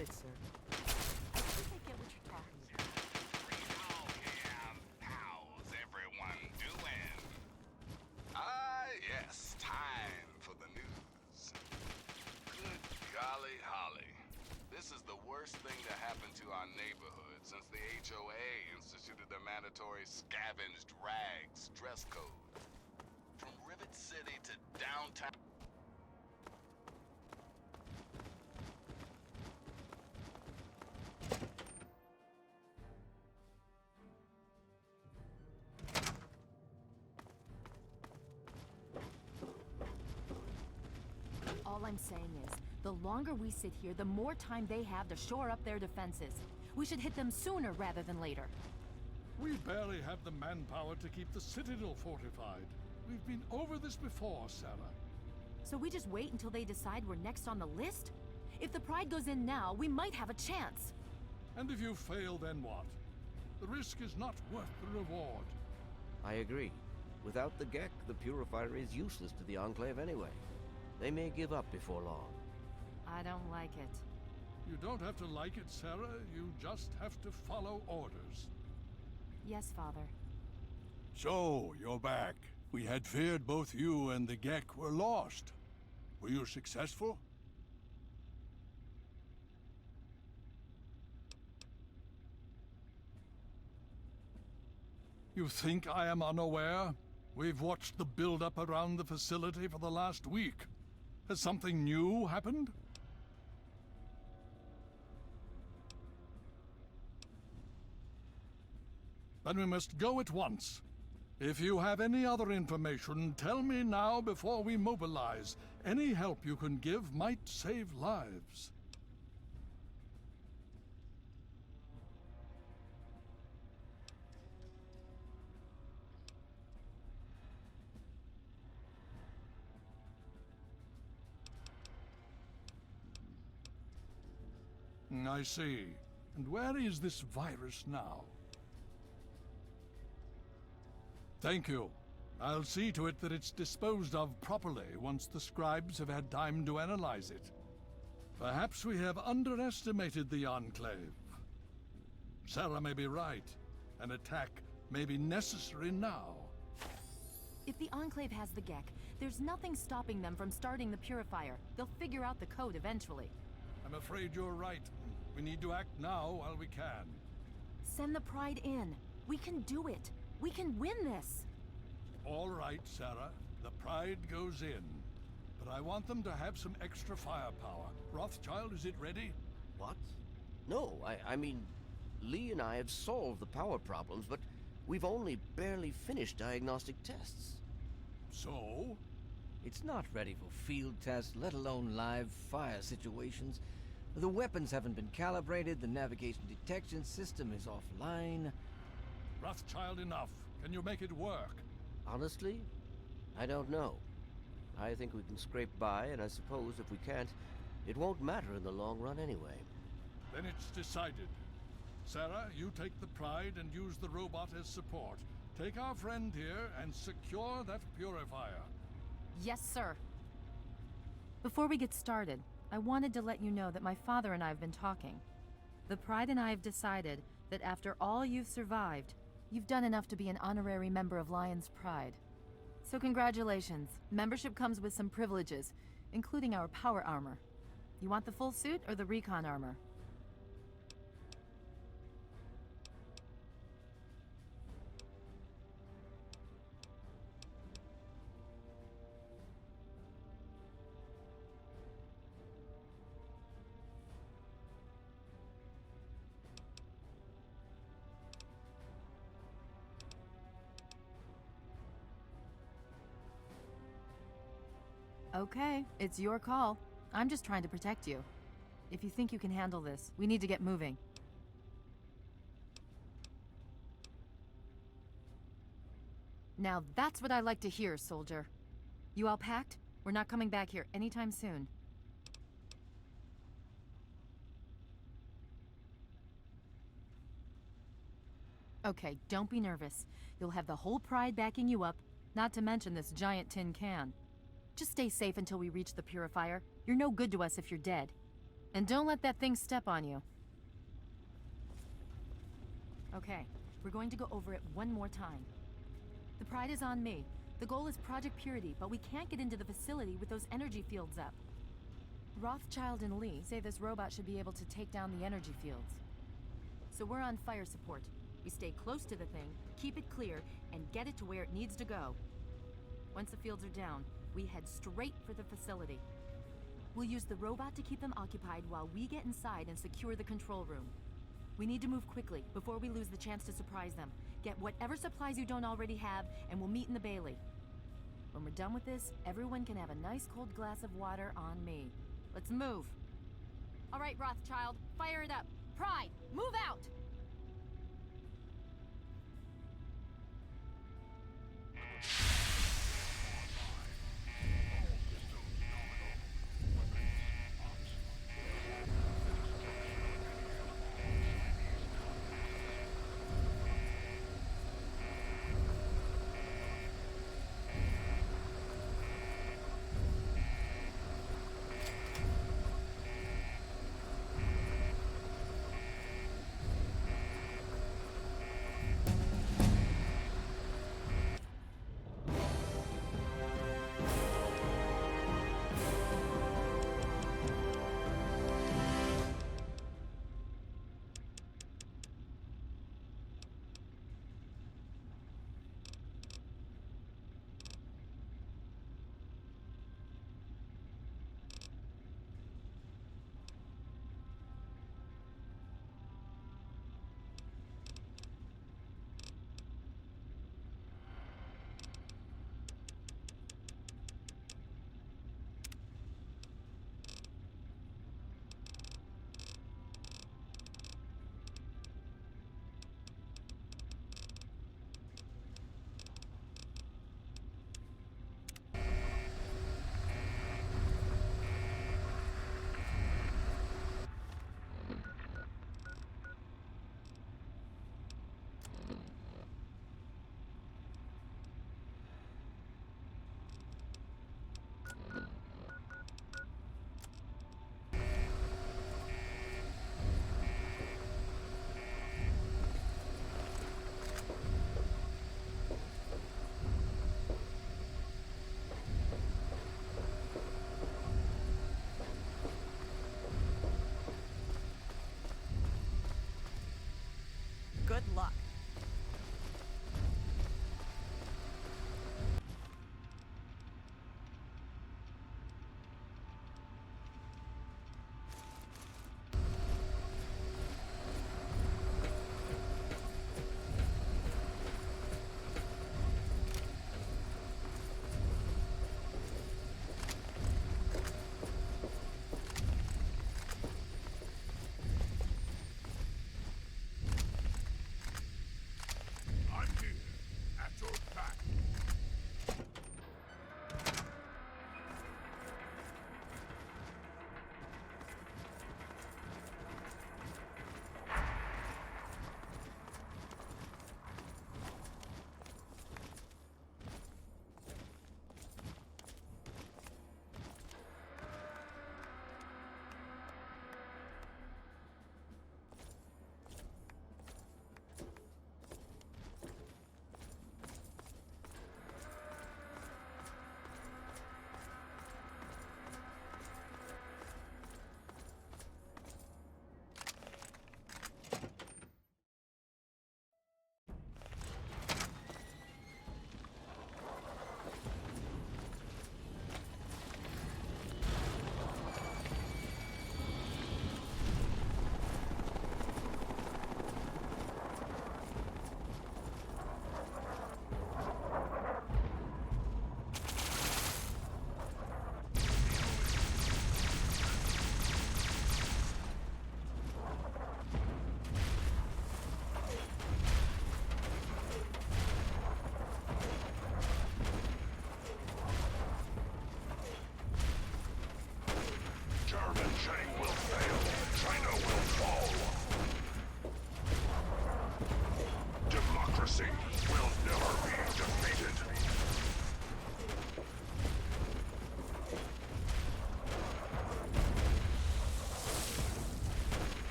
good, sir. I think I get what you're talking about. Oh yeah, how's everyone doing? Ah, yes, time for the news. Good golly holly. This is the worst thing to happen to our neighborhood since the HOA instituted the mandatory scavenged rags dress code. From Rivet City to downtown. All I'm saying is, the longer we sit here, the more time they have to shore up their defenses. We should hit them sooner rather than later. We barely have the manpower to keep the Citadel fortified. We've been over this before, Sarah. So we just wait until they decide we're next on the list? If the Pride goes in now, we might have a chance. And if you fail, then what? The risk is not worth the reward. I agree. Without the Gek, the Purifier is useless to the Enclave anyway. They may give up before long. I don't like it. You don't have to like it, Sarah. You just have to follow orders. Yes, Father. So, you're back. We had feared both you and the Gek were lost. Were you successful? You think I am unaware? We've watched the build-up around the facility for the last week. Has something new happened? Then we must go at once. If you have any other information, tell me now before we mobilize. Any help you can give might save lives. I see. And where is this virus now? Thank you. I'll see to it that it's disposed of properly once the scribes have had time to analyze it. Perhaps we have underestimated the Enclave. Sarah may be right. An attack may be necessary now. If the Enclave has the Gek, there's nothing stopping them from starting the Purifier. They'll figure out the code eventually. I'm afraid you're right. We need to act now while we can. Send the Pride in. We can do it. We can win this. All right, Sarah. The Pride goes in. But I want them to have some extra firepower. Rothschild, is it ready? What? No, I mean, Lee and I have solved the power problems, but we've only barely finished diagnostic tests. So? It's not ready for field tests, let alone live fire situations. The weapons haven't been calibrated, the navigation detection system is offline. Rothschild, enough. Can you make it work? Honestly, I don't know. I think we can scrape by, and I suppose if we can't, it won't matter in the long run anyway. Then it's decided. Sarah, you take the Pride and use the robot as support. Take our friend here and secure that Purifier. Yes, sir. Before we get started, I wanted to let you know that my father and I have been talking. The Pride and I have decided that after all you've survived, you've done enough to be an honorary member of Lion's Pride. So congratulations. Membership comes with some privileges, including our power armor. You want the full suit or the recon armor? Okay, it's your call. I'm just trying to protect you. If you think you can handle this, we need to get moving. Now that's what I like to hear, soldier. You all packed? We're not coming back here anytime soon. Okay, don't be nervous. You'll have the whole Pride backing you up, not to mention this giant tin can. Just stay safe until we reach the Purifier. You're no good to us if you're dead. And don't let that thing step on you. Okay, we're going to go over it one more time. The Pride is on me. The goal is Project Purity, but we can't get into the facility with those energy fields up. Rothschild and Lee say this robot should be able to take down the energy fields. So we're on fire support. We stay close to the thing, keep it clear, and get it to where it needs to go. Once the fields are down, we head straight for the facility. We'll use the robot to keep them occupied while we get inside and secure the control room. We need to move quickly before we lose the chance to surprise them. Get whatever supplies you don't already have, and we'll meet in the Bailey. When we're done with this, everyone can have a nice cold glass of water on me. Let's move. All right, Rothschild, fire it up. Pride, move out! Good luck.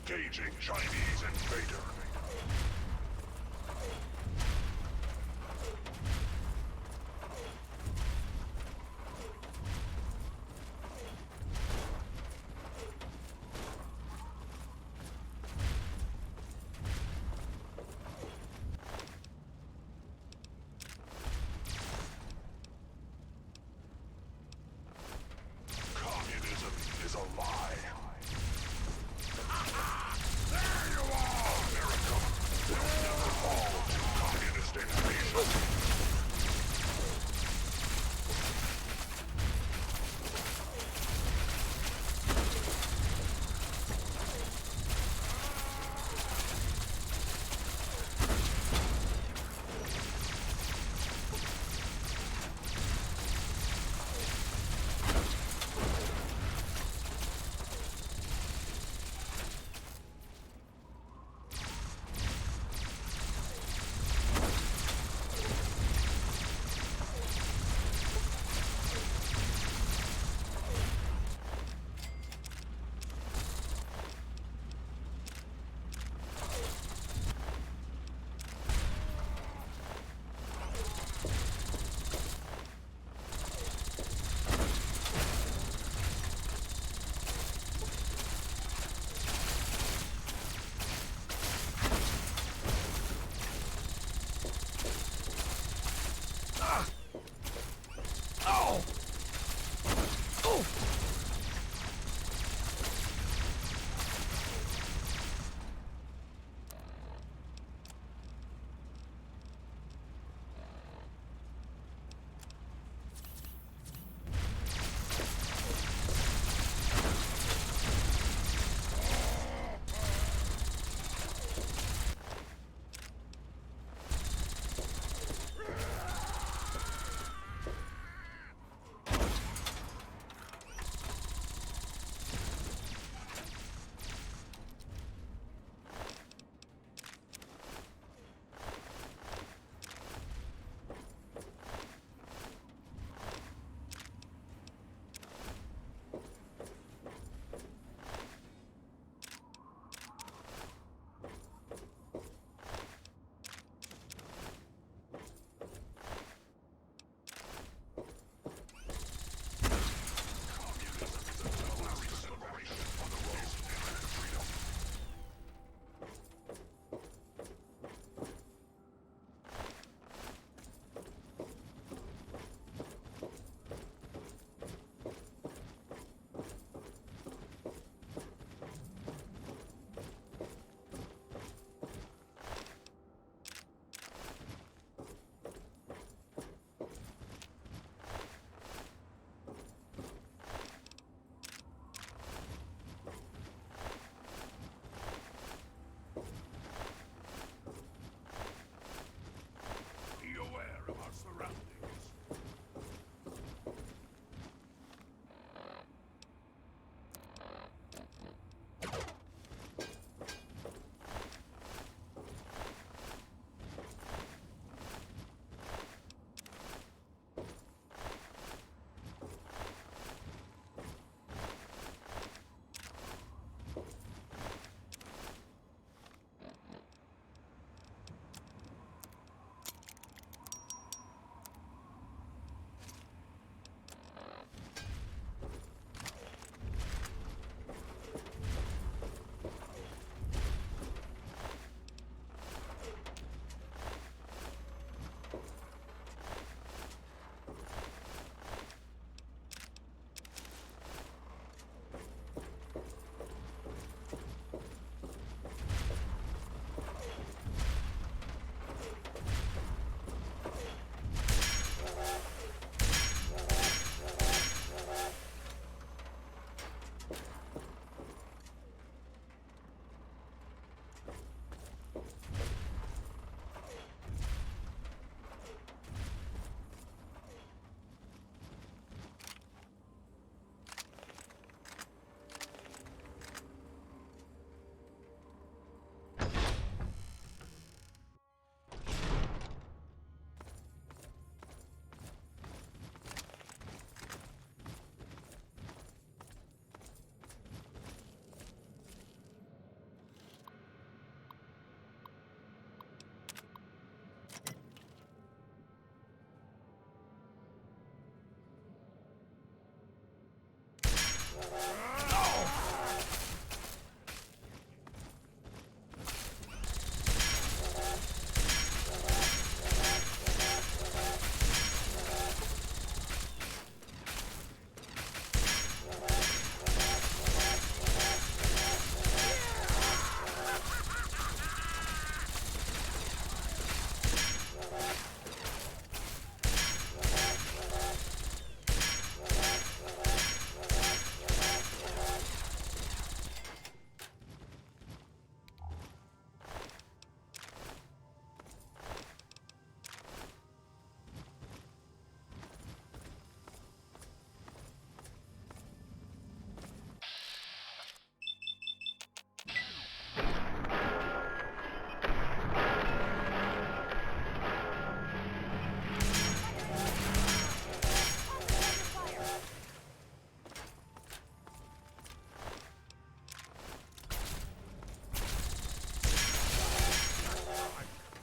Engaging Chinese invader. Communism is a lie. There you are!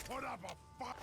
Put up a fight!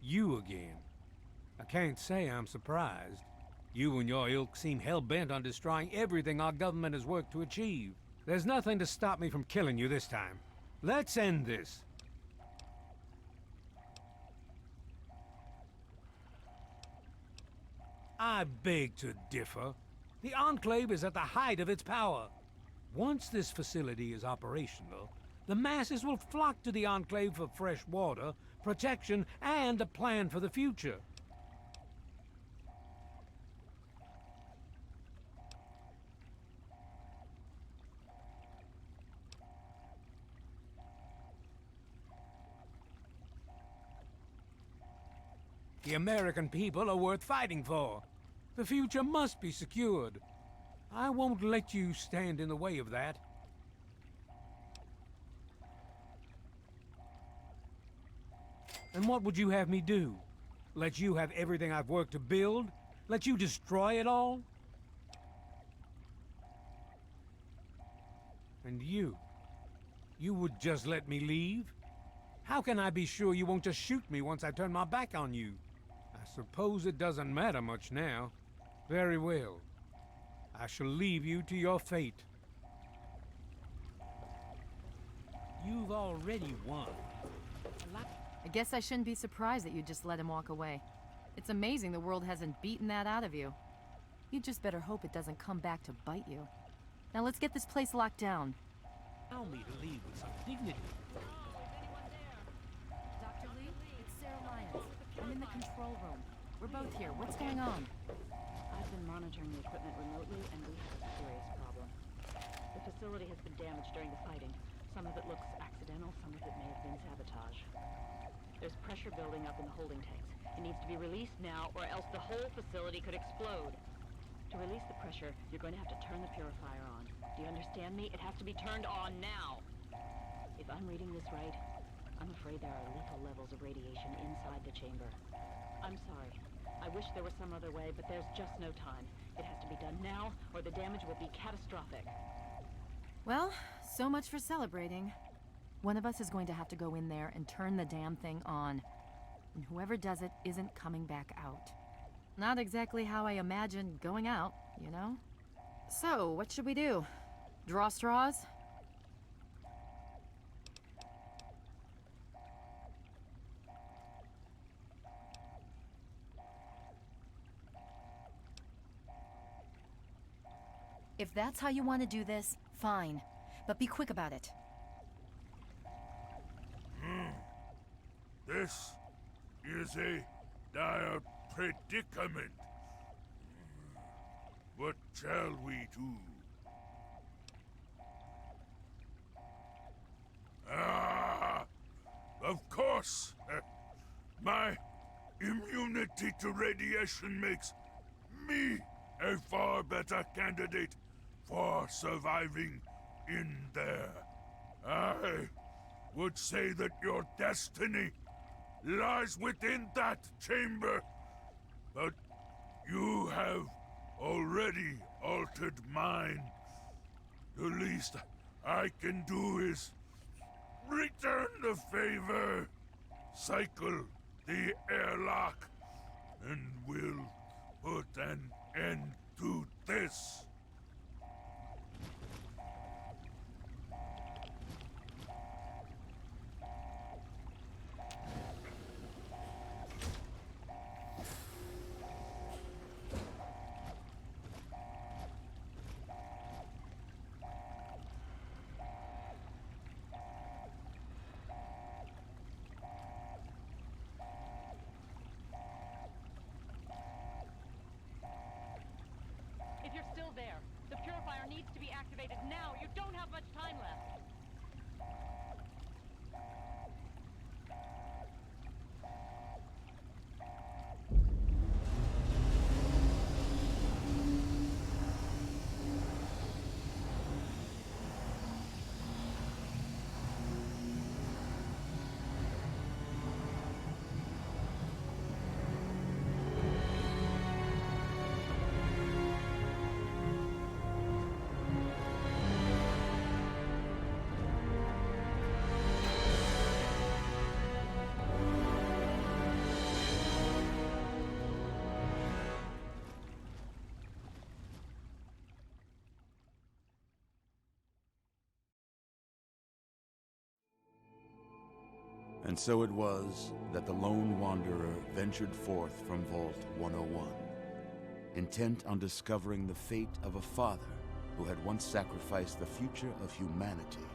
You again. I can't say I'm surprised. You and your ilk seem hell-bent on destroying everything our government has worked to achieve. There's nothing to stop me from killing you this time. Let's end this. I beg to differ. The Enclave is at the height of its power. Once this facility is operational, the masses will flock to the Enclave for fresh water, protection, and a plan for the future. The American people are worth fighting for. The future must be secured. I won't let you stand in the way of that. And what would you have me do? Let you have everything I've worked to build? Let you destroy it all? And you? You would just let me leave? How can I be sure you won't just shoot me once I turn my back on you? I suppose it doesn't matter much now. Very well. I shall leave you to your fate. You've already won. I guess I shouldn't be surprised that you just let him walk away. It's amazing the world hasn't beaten that out of you. You just better hope it doesn't come back to bite you. Now let's get this place locked down. Allow me to leave with some dignity. Dr. Lee, it's Sarah Lyons. I'm in the control room. We're both here. What's going on? I've been monitoring the equipment remotely, and we have a serious problem. The facility has been damaged during the fighting. Some of it looks accidental, some of it may have been sabotage. There's pressure building up in the holding tanks. It needs to be released now, or else the whole facility could explode. To release the pressure, you're going to have to turn the purifier on. Do you understand me? It has to be turned on now. If I'm reading this right, I'm afraid there are lethal levels of radiation inside the chamber. I'm sorry. I wish there was some other way, but there's just no time. It has to be done now, or the damage will be catastrophic. Well, so much for celebrating. One of us is going to have to go in there and turn the damn thing on. And whoever does it isn't coming back out. Not exactly how I imagined going out, you know? So, what should we do? Draw straws? If that's how you want to do this, fine. But be quick about it. This is a dire predicament. What shall we do? Of course! My immunity to radiation makes me a far better candidate for surviving in there. I would say that your destiny lies within that chamber, but you have already altered mine. The least I can do is return the favor, cycle the airlock, and we'll put an end to this. If you're still there, the Purifier needs to be activated now. You don't have much time left. And so it was that the lone wanderer ventured forth from Vault 101, intent on discovering the fate of a father who had once sacrificed the future of humanity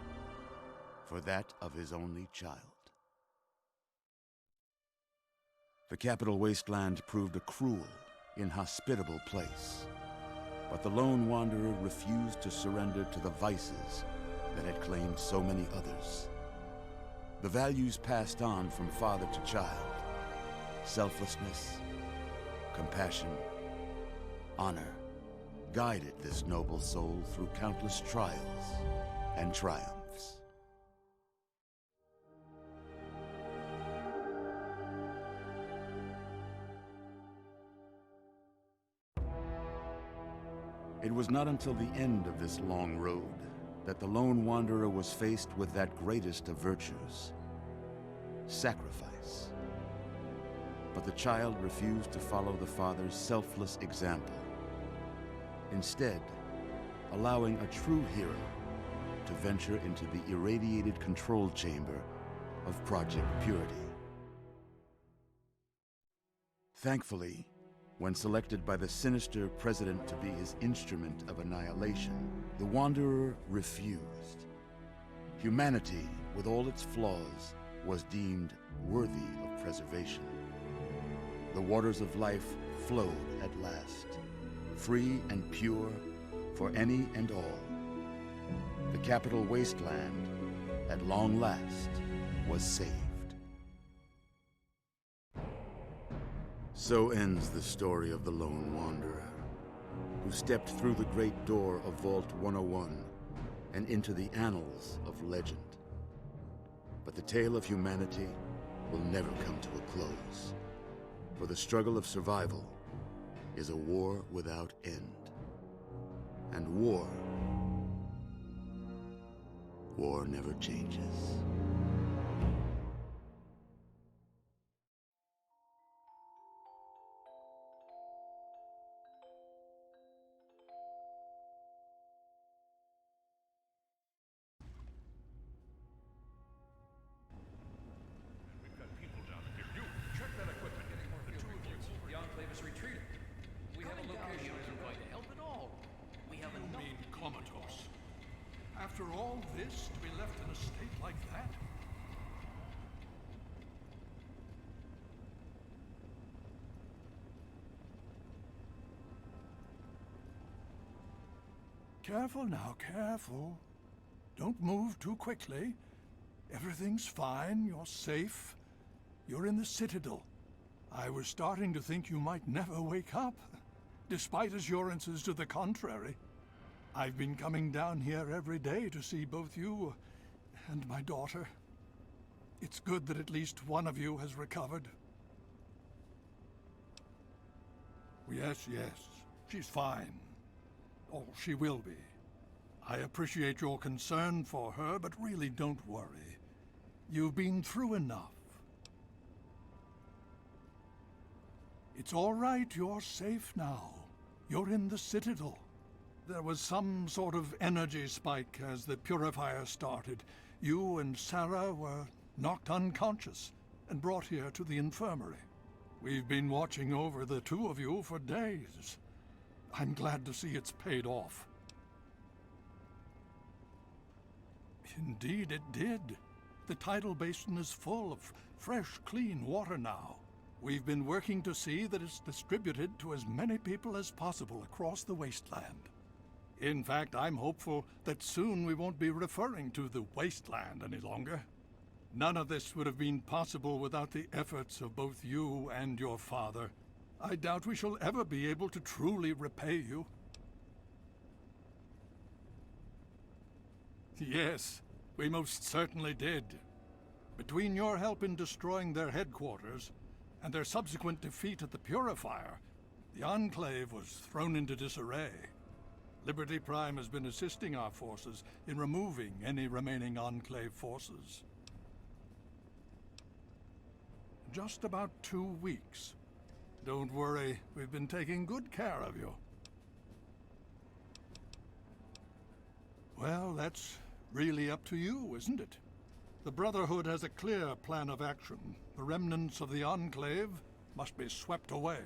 for that of his only child. The capital wasteland proved a cruel, inhospitable place, but the lone wanderer refused to surrender to the vices that had claimed so many others. The values passed on from father to child: selflessness, compassion, honor, guided this noble soul through countless trials and triumphs. It was not until the end of this long road that the lone wanderer was faced with that greatest of virtues: sacrifice. But the child refused to follow the father's selfless example, instead allowing a true hero to venture into the irradiated control chamber of Project Purity. Thankfully, when selected by the sinister president to be his instrument of annihilation, the Wanderer refused. Humanity, with all its flaws, was deemed worthy of preservation. The waters of life flowed at last, free and pure for any and all. The capital wasteland, at long last, was saved. So ends the story of the lone wanderer, who stepped through the great door of Vault 101 and into the annals of legend. But the tale of humanity will never come to a close, for the struggle of survival is a war without end. And war never changes. After all this, to be left in a state like that? Careful now, careful. Don't move too quickly. Everything's fine, you're safe. You're in the Citadel. I was starting to think you might never wake up, despite assurances to the contrary. I've been coming down here every day to see both you and my daughter. It's good that at least one of you has recovered. Yes, she's fine. Oh, she will be. I appreciate your concern for her, but really don't worry. You've been through enough. It's all right, you're safe now. You're in the Citadel. There was some sort of energy spike as the Purifier started. You and Sarah were knocked unconscious and brought here to the infirmary. We've been watching over the two of you for days. I'm glad to see it's paid off. Indeed it did. The tidal basin is full of fresh, clean water now. We've been working to see that it's distributed to as many people as possible across the wasteland. In fact, I'm hopeful that soon we won't be referring to the wasteland any longer. None of this would have been possible without the efforts of both you and your father. I doubt we shall ever be able to truly repay you. Yes, we most certainly did. Between your help in destroying their headquarters and their subsequent defeat at the Purifier, the Enclave was thrown into disarray. Liberty Prime has been assisting our forces in removing any remaining Enclave forces. Just about 2 weeks. Don't worry, we've been taking good care of you. Well, that's really up to you, isn't it? The Brotherhood has a clear plan of action. The remnants of the Enclave must be swept away.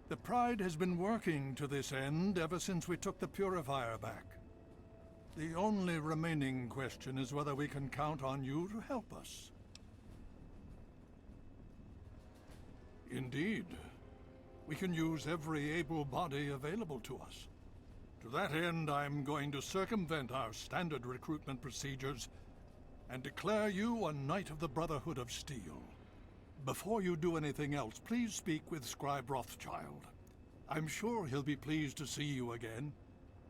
The Pride has been working to this end ever since we took the Purifier back. The only remaining question is whether we can count on you to help us. Indeed. We can use every able body available to us. To that end, I'm going to circumvent our standard recruitment procedures and declare you a Knight of the Brotherhood of Steel. Before you do anything else, please speak with Scribe Rothschild. I'm sure he'll be pleased to see you again.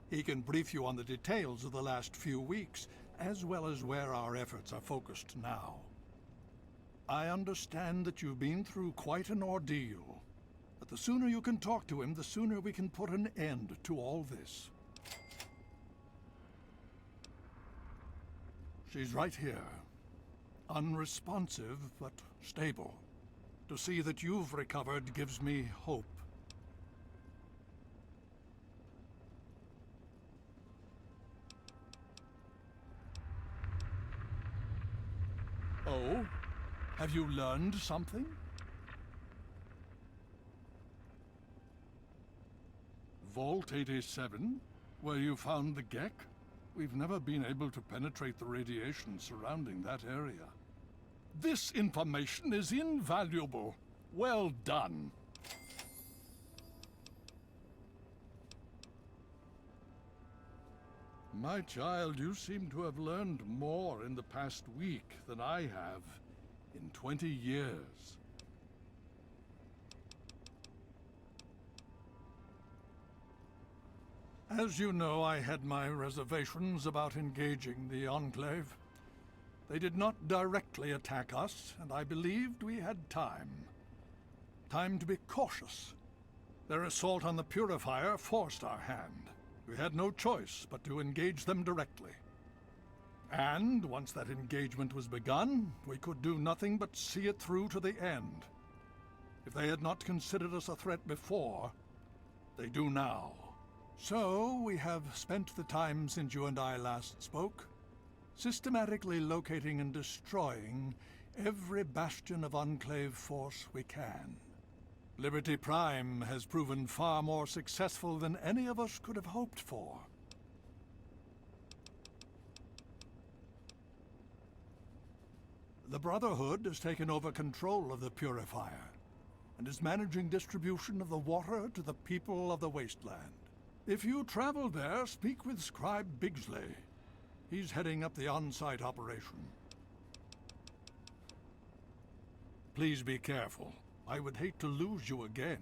He can brief you on the details of the last few weeks, as well as where our efforts are focused now. I understand that you've been through quite an ordeal, but the sooner you can talk to him, the sooner we can put an end to all this. She's right here. Unresponsive, but stable. To see that you've recovered gives me hope. Oh? Have you learned something? Vault 87? Where you found the Gek? We've never been able to penetrate the radiation surrounding that area. This information is invaluable. Well done. My child, you seem to have learned more in the past week than I have in 20 years. As you know, I had my reservations about engaging the Enclave. They did not directly attack us, and I believed we had time. Time to be cautious. Their assault on the Purifier forced our hand. We had no choice but to engage them directly. And once that engagement was begun, we could do nothing but see it through to the end. If they had not considered us a threat before, they do now. So, we have spent the time since you and I last spoke, systematically locating and destroying every bastion of Enclave force we can. Liberty Prime has proven far more successful than any of us could have hoped for. The Brotherhood has taken over control of the Purifier and is managing distribution of the water to the people of the wasteland. If you travel there, speak with Scribe Bigsley. He's heading up the on-site operation. Please be careful. I would hate to lose you again.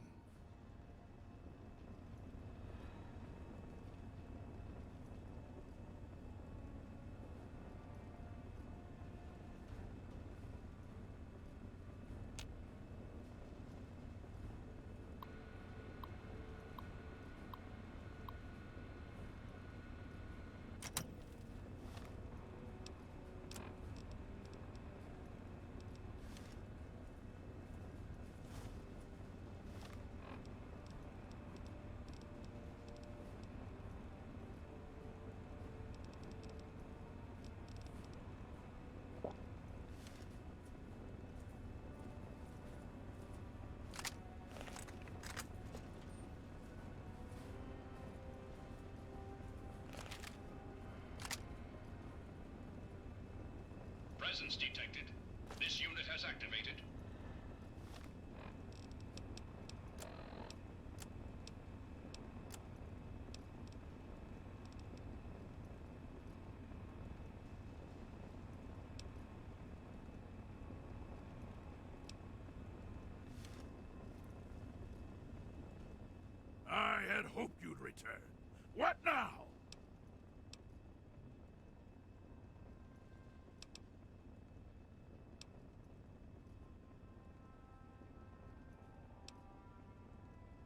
Presence detected. This unit has activated. I had hoped you'd return. What now?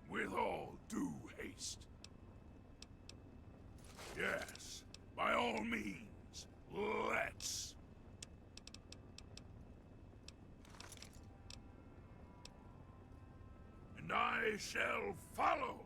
With all due haste. Yes, by all means, let's. And I shall follow.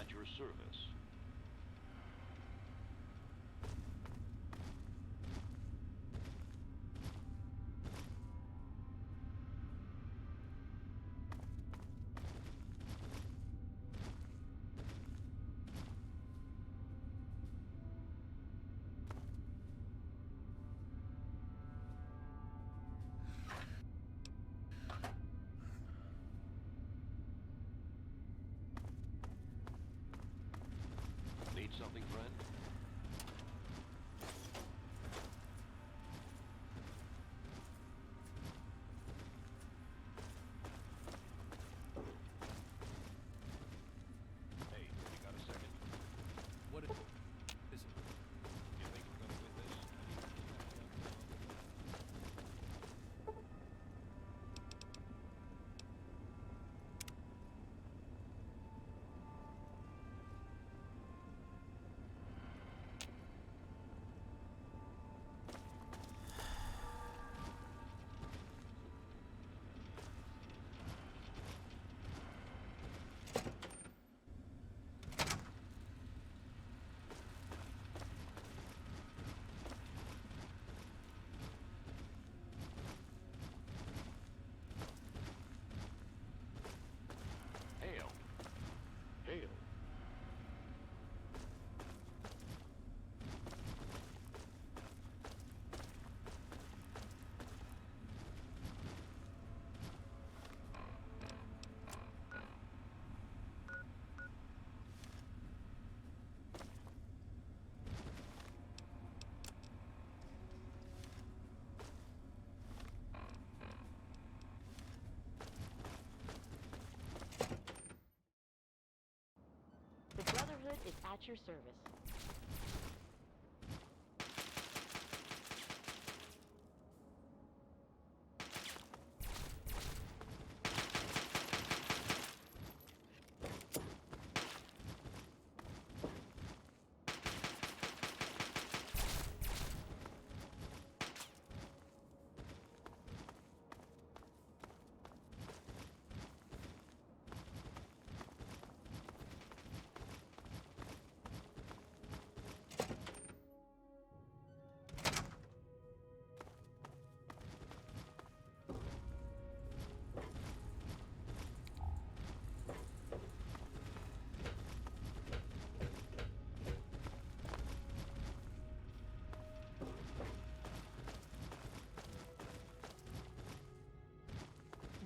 at your service. Need something, friend? Hey, you got a second? What is it? You think we're gonna win this? Hail. Hail. The Brotherhood is at your service.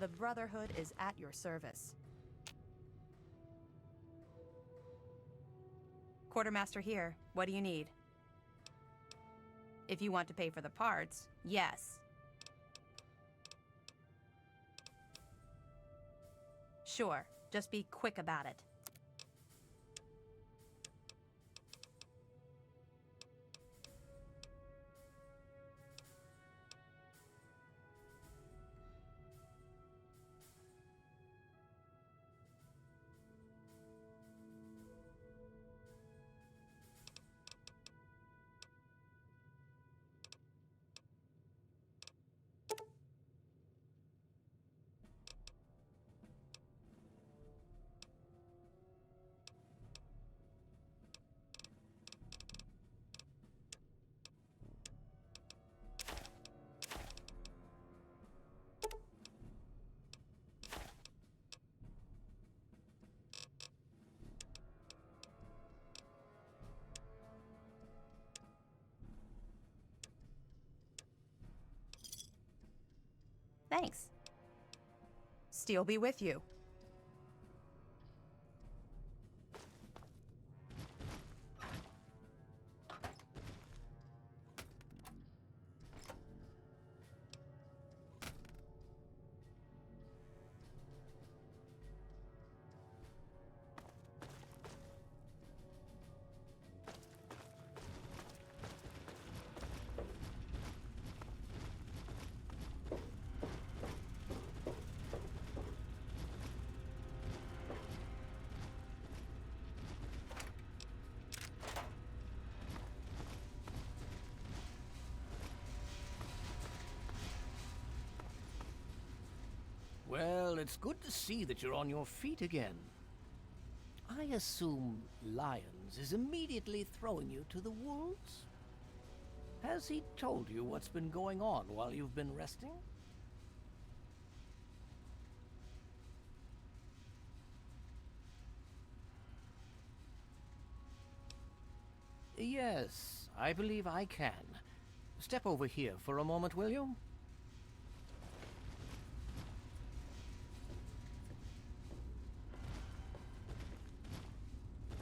The Brotherhood is at your service. Quartermaster here. What do you need? If you want to pay for the parts, yes. Sure, just be quick about it. Thanks. Steel be with you. Well, it's good to see that you're on your feet again. I assume Lyons is immediately throwing you to the wolves? Has he told you what's been going on while you've been resting? Yes, I believe I can. Step over here for a moment, will you?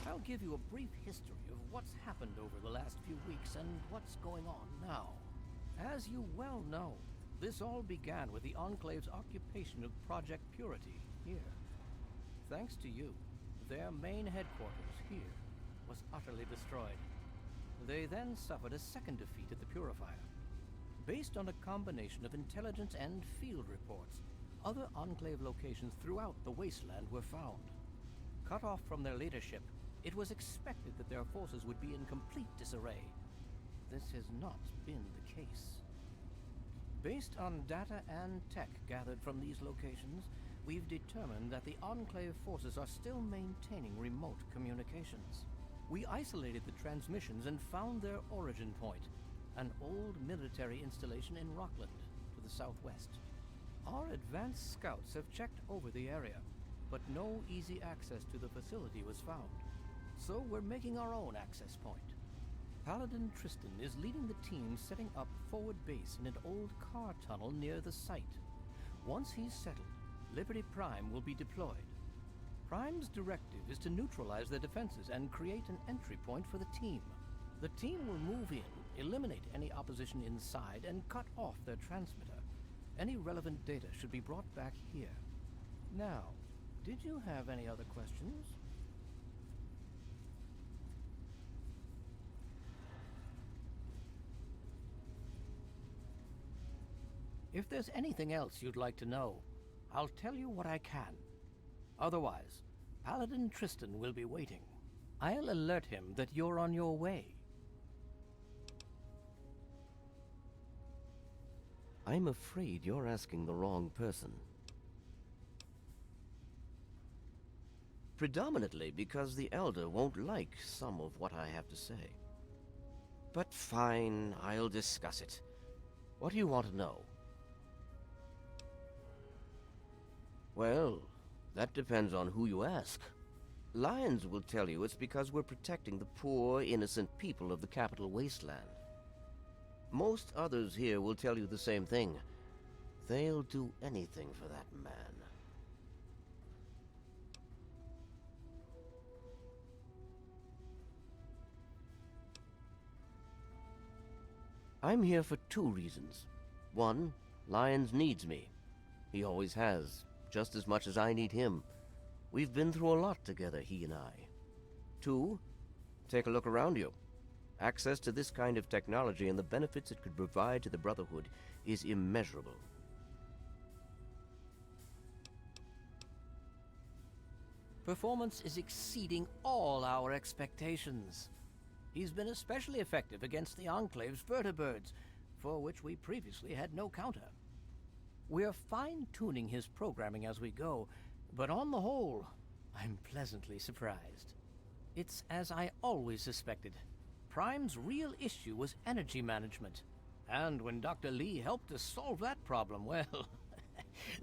I'll give you a brief history of what's happened over the last few weeks and what's going on now. As you well know, this all began with the Enclave's occupation of Project Purity here. Thanks to you, their main headquarters here was utterly destroyed. They then suffered a second defeat at the Purifier. Based on a combination of intelligence and field reports, other Enclave locations throughout the wasteland were found. Cut off from their leadership, it was expected that their forces would be in complete disarray. This has not been the case. Based on data and tech gathered from these locations, we've determined that the Enclave forces are still maintaining remote communications. We isolated the transmissions and found their origin point, an old military installation in Rockland, to the southwest. Our advanced scouts have checked over the area, but no easy access to the facility was found. So we're making our own access point. Paladin Tristan is leading the team setting up forward base in an old car tunnel near the site. Once he's settled, Liberty Prime will be deployed. Prime's directive is to neutralize their defenses and create an entry point for the team. The team will move in, eliminate any opposition inside, and cut off their transmitter. Any relevant data should be brought back here. Now, did you have any other questions? If there's anything else you'd like to know, I'll tell you what I can. Otherwise, Paladin Tristan will be waiting. I'll alert him that you're on your way. I'm afraid you're asking the wrong person. Predominantly because the Elder won't like some of what I have to say. But fine, I'll discuss it. What do you want to know? Well, that depends on who you ask. Lyons will tell you it's because we're protecting the poor, innocent people of the capital wasteland. Most others here will tell you the same thing. They'll do anything for that man. I'm here for two reasons. One, Lyons needs me. He always has, just as much as I need him. We've been through a lot together, he and I. Two, take a look around you. Access to this kind of technology and the benefits it could provide to the Brotherhood is immeasurable. Performance is exceeding all our expectations. He's been especially effective against the Enclave's vertibirds, for which we previously had no counter. We're fine-tuning his programming as we go, but on the whole, I'm pleasantly surprised. It's as I always suspected. Prime's real issue was energy management. And when Dr. Lee helped us solve that problem, well,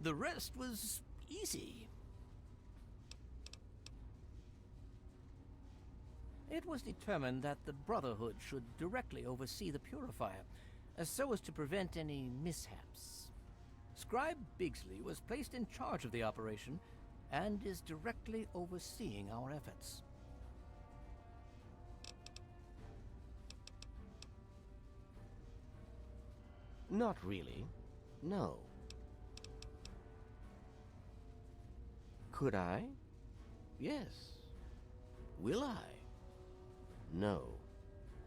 the rest was easy. It was determined that the Brotherhood should directly oversee the Purifier, so as to prevent any mishaps. Scribe Bigsley was placed in charge of the operation and is directly overseeing our efforts. Not really. No. Could I? Yes. Will I? No.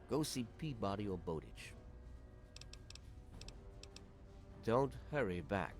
Go see Peabody or Bowditch. Don't hurry back.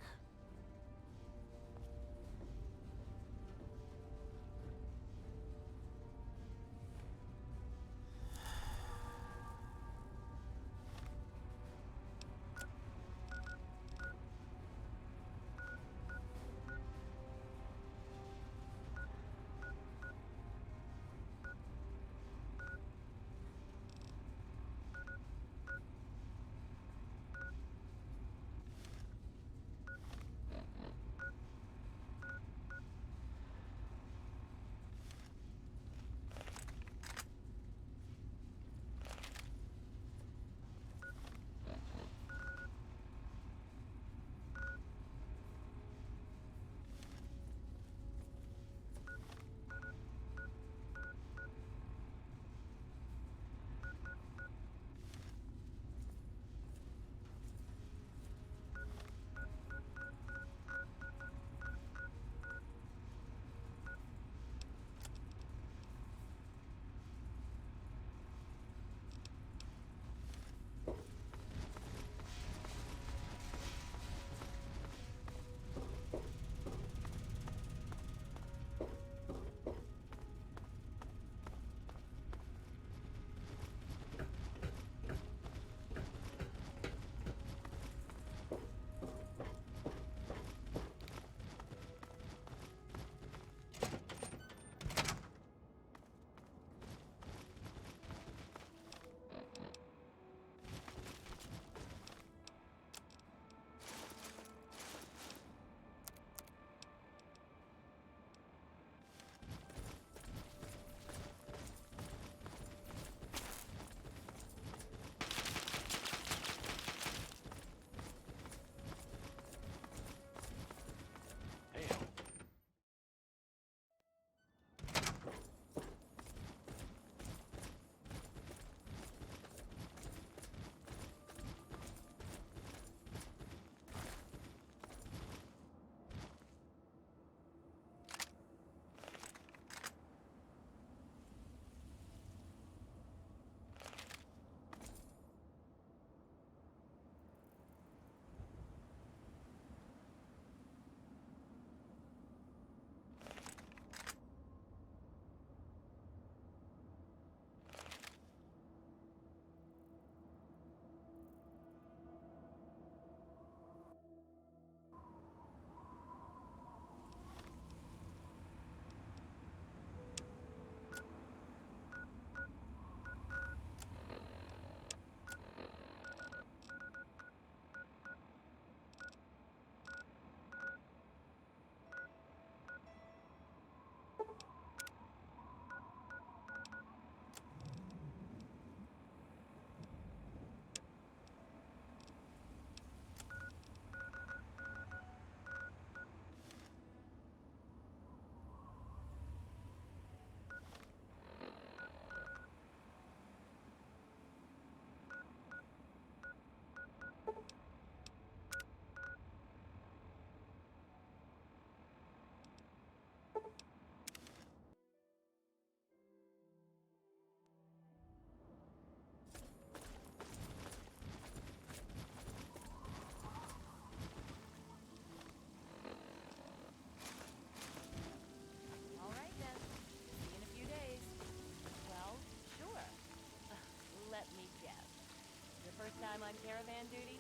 on caravan duty?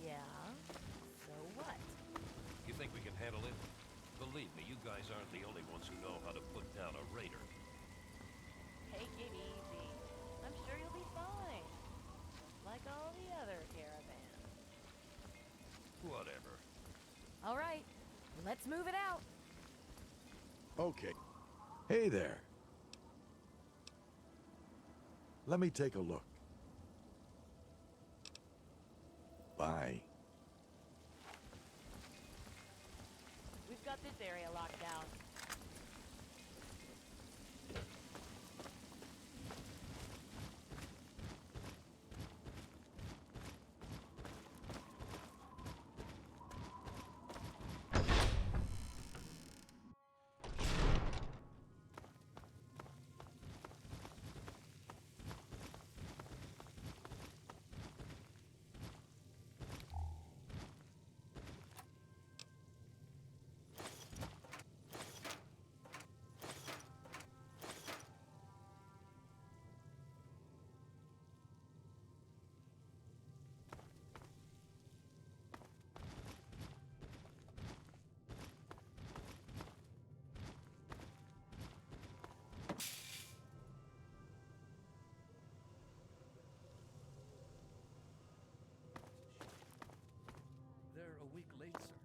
Yeah. So what? You think we can handle it? Believe me, you guys aren't the only ones who know how to put down a raider. Take it easy. I'm sure you'll be fine. Like all the other caravans. Whatever. All right, let's move it out. Okay. Hey there. Let me take a look. Bye. We've got this area locked down. They're a week late, sir.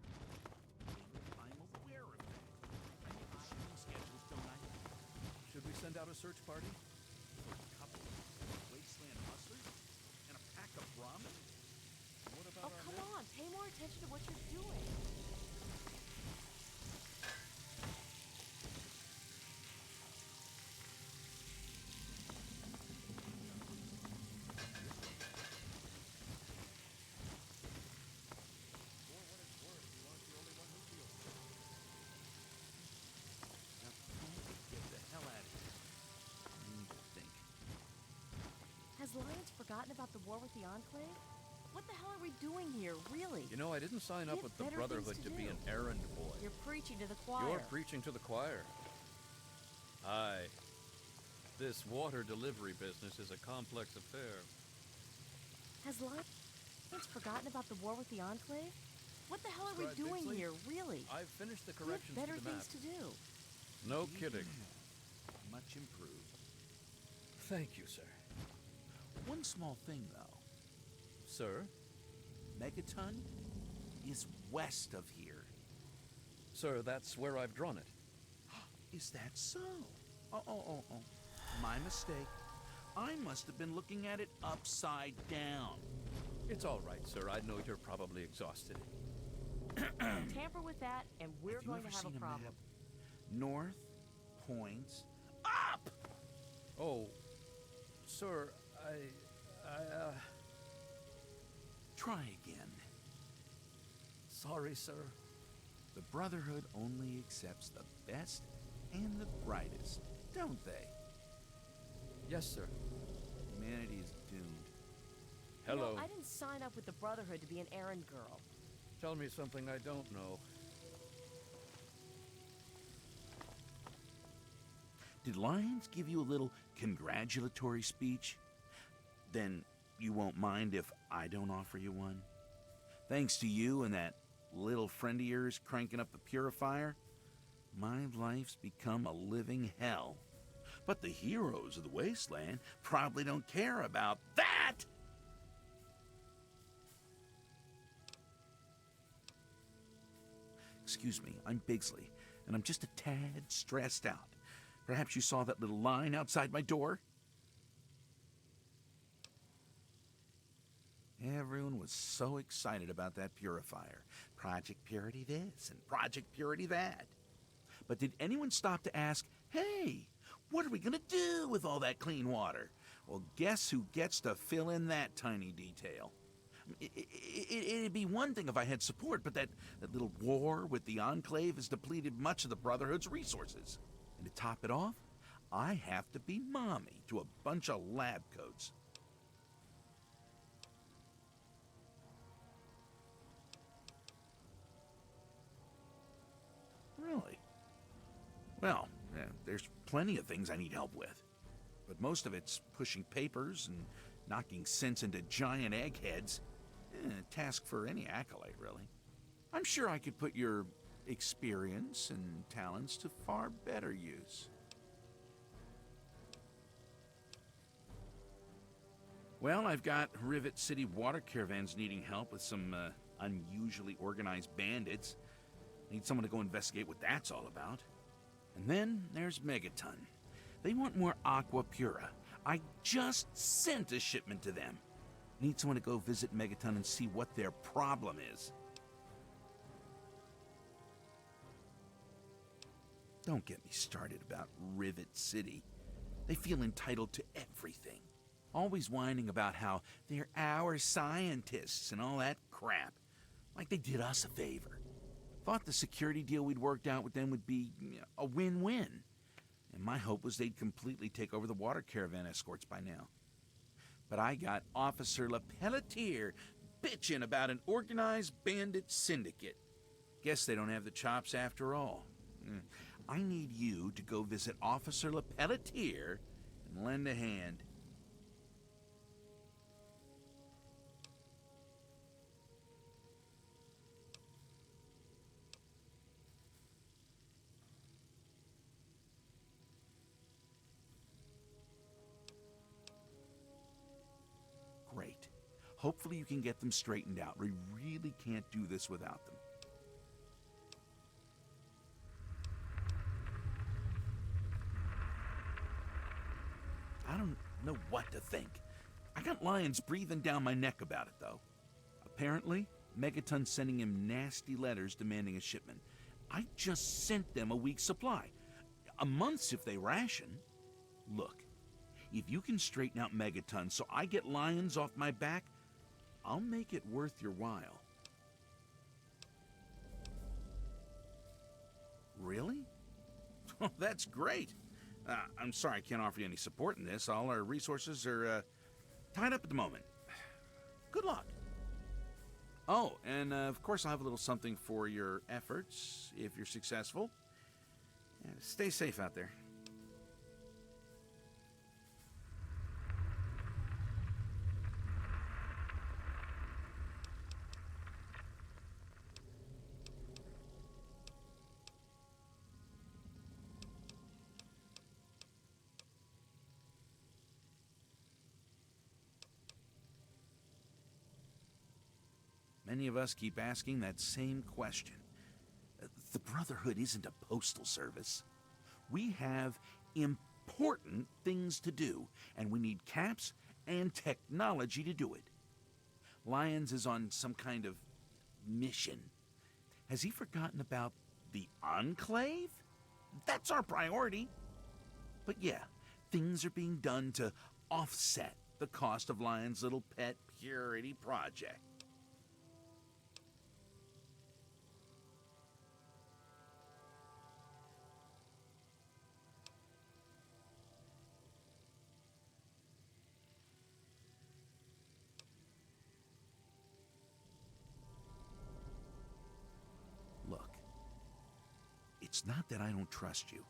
I'm aware of that. I have a shooting schedule, don't I? Should we send out a search party? For a couple of wasteland hustlers? And a pack of ramen? What about Oh, come on. Pay more attention to what you're doing. Get the hell out of here. I need to think. Has Lyons forgotten about the war with the Enclave? What the hell are we doing here, really? You know, I didn't sign up We have with the better Brotherhood things to to be do. an errand boy. You're preaching to the choir. You're preaching to the choir. Aye. This water delivery business is a complex affair. Has Lyons forgotten about the war with the Enclave? What the hell are we Scribe doing Bixley? here, really? I've finished the We have corrections better to the map. things to do. No kidding. Much improved. Thank you, sir. One small thing, though. Sir? Megaton is west of here. Sir, that's where I've drawn it. Is that so? Oh. My mistake. I must have been looking at it upside down. It's all right, sir. I know you're probably exhausted. Tamper with that, and we're Have you going ever to have seen a problem. map? North points up! Oh, sir, Try again. sorry, sir. The Brotherhood only accepts the best and the brightest, don't they? Yes, sir. Humanity is doomed. You know, Hello. I didn't sign up with the Brotherhood to be an errand girl. Tell me something I don't know. Did Lyons give you a little congratulatory speech? Then you won't mind if I don't offer you one? Thanks to you and that little friend of yours cranking up the Purifier, my life's become a living hell. But the heroes of the wasteland probably don't care about that! Excuse me, I'm Bigsley, and I'm just a tad stressed out. Perhaps you saw that little line outside my door? Everyone was so excited about that purifier. Project Purity this and Project Purity that. But did anyone stop to ask, hey, what are we gonna do with all that clean water? Well, guess who gets to fill in that tiny detail? It'd be one thing if I had support, but that little war with the Enclave has depleted much of the Brotherhood's resources. And to top it off, I have to be mommy to a bunch of lab coats. Really? Well, there's plenty of things I need help with. But most of it's pushing papers and knocking sense into giant eggheads. A task for any acolyte, really. I'm sure I could put your experience and talents to far better use. Well, I've got Rivet City water caravans needing help with some unusually organized bandits. Need someone to go investigate what that's all about. And then there's Megaton. They want more Aqua Pura. I just sent a shipment to them. Need someone to go visit Megaton and see what their problem is. Don't get me started about Rivet City. They feel entitled to everything. Always whining about how they're our scientists and all that crap. Like they did us a favor. Thought the security deal we'd worked out with them would be a win-win. And my hope was they'd completely take over the water caravan escorts by now. But I got Officer LePelletier bitching about an organized bandit syndicate. Guess they don't have the chops after all. I need you to go visit Officer LePelletier and lend a hand. Great. Hopefully you can get them straightened out. We really can't do this without them. I don't know what to think. I got lions breathing down my neck about it, though. Apparently, Megaton's sending him nasty letters demanding a shipment. I just sent them a week's supply. A month's if they ration. Look, if you can straighten out Megaton so I get lions off my back, I'll make it worth your while. Really? Oh, that's great. I'm sorry I can't offer you any support in this. All our resources are tied up at the moment. Good luck. Oh, and of course I'll have a little something for your efforts if you're successful. Stay safe out there. Many of us keep asking that same question. The Brotherhood isn't a postal service. We have important things to do, and we need caps and technology to do it. Lyons is on some kind of mission. Has he forgotten about the Enclave? That's our priority. But yeah, things are being done to offset the cost of Lyons' little pet purity project. Look, it's not that I don't trust you.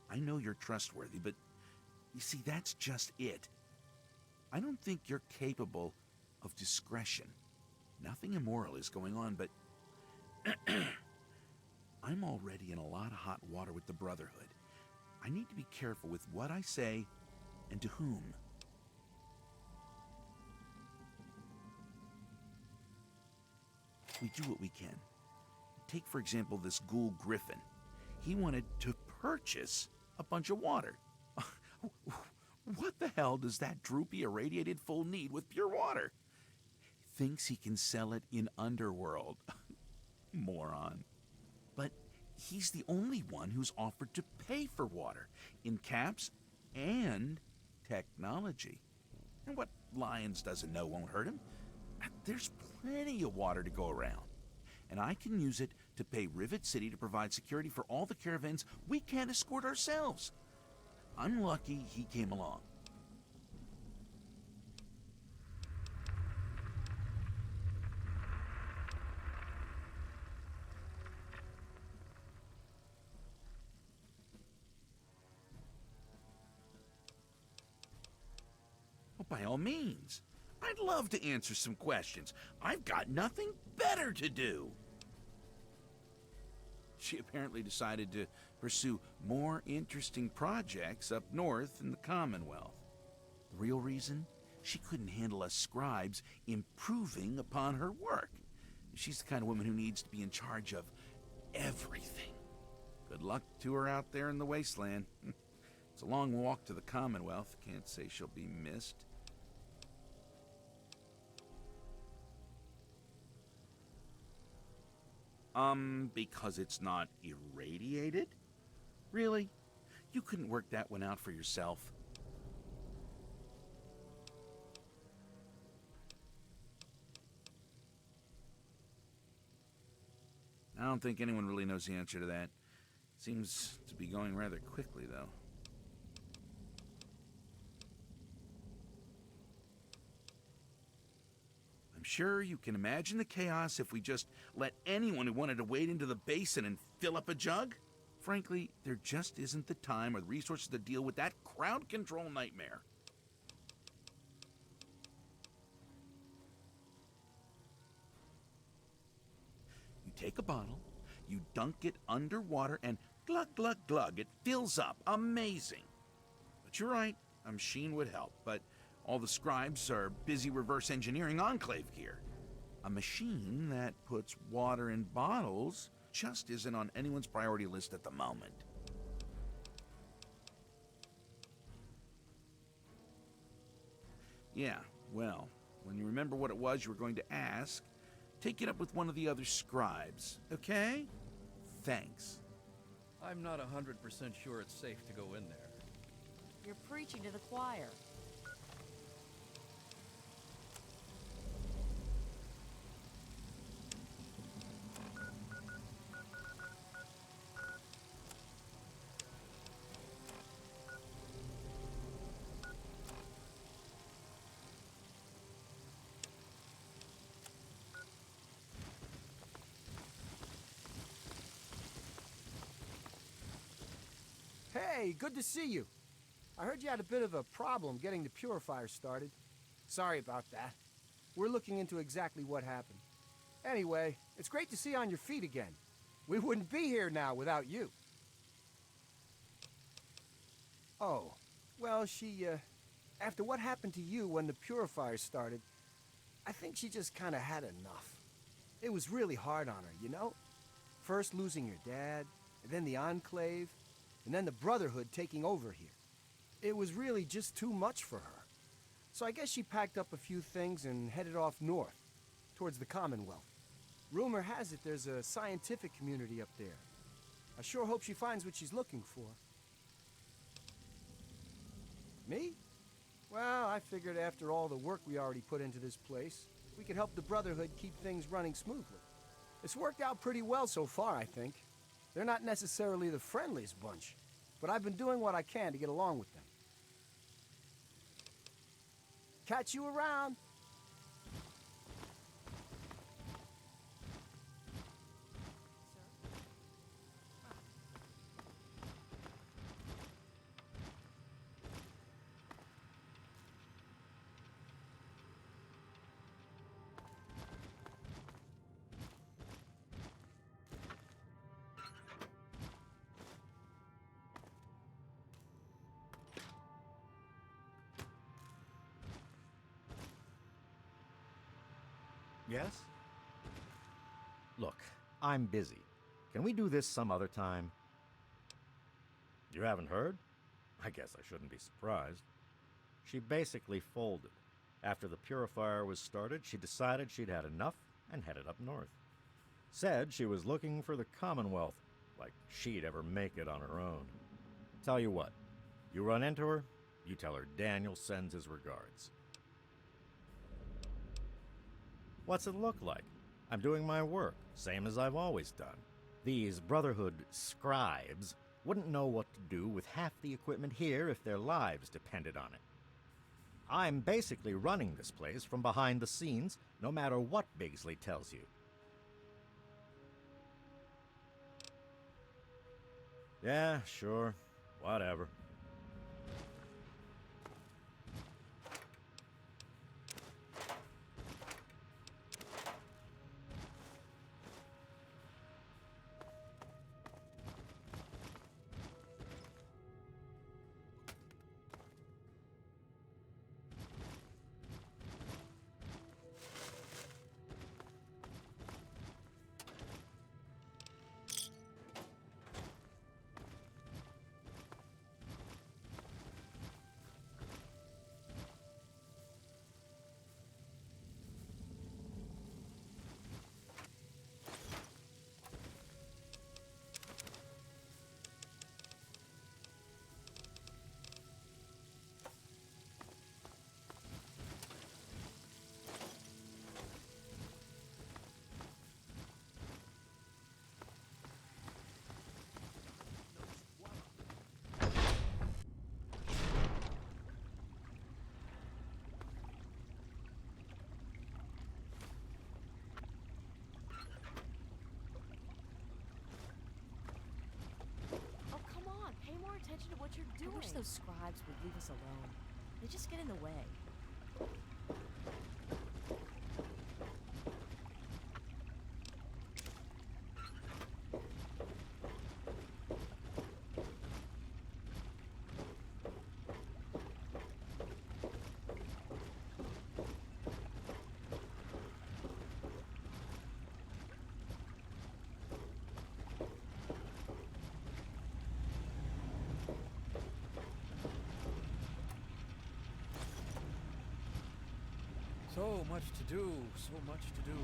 I know you're trustworthy, but you see, that's just it. I don't think you're capable of discretion. Nothing immoral is going on, but I'm already in a lot of hot water with the Brotherhood. I need to be careful with what I say and to whom. We do what we can. Take, for example, this ghoul Griffin. He wanted to purchase a bunch of water. What the hell does that droopy, irradiated fool need with pure water? Thinks he can sell it in Underworld. Moron. But he's the only one who's offered to pay for water in caps and technology. And what Lyons doesn't know won't hurt him. There's plenty of water to go around. And I can use it to pay Rivet City to provide security for all the caravans we can't escort ourselves. I'm lucky he came along. Oh, By all means. I'd love to answer some questions. I've got nothing better to do. She apparently decided to pursue more interesting projects up north in the Commonwealth. The real reason? She couldn't handle us scribes improving upon her work. She's the kind of woman who needs to be in charge of everything. Good luck to her out there in the wasteland. It's a long walk to the Commonwealth. Can't say she'll be missed. Because it's not irradiated? Really? You couldn't work that one out for yourself? I don't think anyone really knows the answer to that. Seems to be going rather quickly, though. I'm sure you can imagine the chaos if we just let anyone who wanted to wade into the basin and fill up a jug. Frankly, there just isn't the time or the resources to deal with that crowd control nightmare. You take a bottle, you dunk it underwater, and glug, glug, glug, it fills up. Amazing. But you're right, a machine would help, but all the scribes are busy reverse engineering Enclave gear. A machine that puts water in bottles just isn't on anyone's priority list at the moment. Yeah, well, when you remember what it was you were going to ask, take it up with one of the other scribes, okay? Thanks. I'm not 100% sure it's safe to go in there. You're preaching to the choir. Hey, good to see you. I heard you had a bit of a problem getting the Purifier started. Sorry about that. We're looking into exactly what happened. Anyway, it's great to see you on your feet again. We wouldn't be here now without you. Oh, well, after what happened to you when the Purifier started, I think she just kind of had enough. It was really hard on her, you know? First losing your dad, and then the Enclave, and then the Brotherhood taking over here. It was really just too much for her. So I guess she packed up a few things and headed off north, towards the Commonwealth. Rumor has it there's a scientific community up there. I sure hope she finds what she's looking for. Me? Well, I figured after all the work we already put into this place, we could help the Brotherhood keep things running smoothly. It's worked out pretty well so far, I think. They're not necessarily the friendliest bunch, but I've been doing what I can to get along with them. Catch you around. Yes? Look, I'm busy. Can we do this some other time? You haven't heard? I guess I shouldn't be surprised. She basically folded. After the Purifier was started, she decided she'd had enough and headed up north. Said she was looking for the Commonwealth, like she'd ever make it on her own. Tell you what, you run into her, you tell her Daniel sends his regards. What's it look like? I'm doing my work, same as I've always done. These Brotherhood scribes wouldn't know what to do with half the equipment here if their lives depended on it. I'm basically running this place from behind the scenes, no matter what Bigsley tells you. Yeah, sure. Whatever. you're doing. I wish those scribes would leave us alone. They just get in the way. So much to do, so much to do.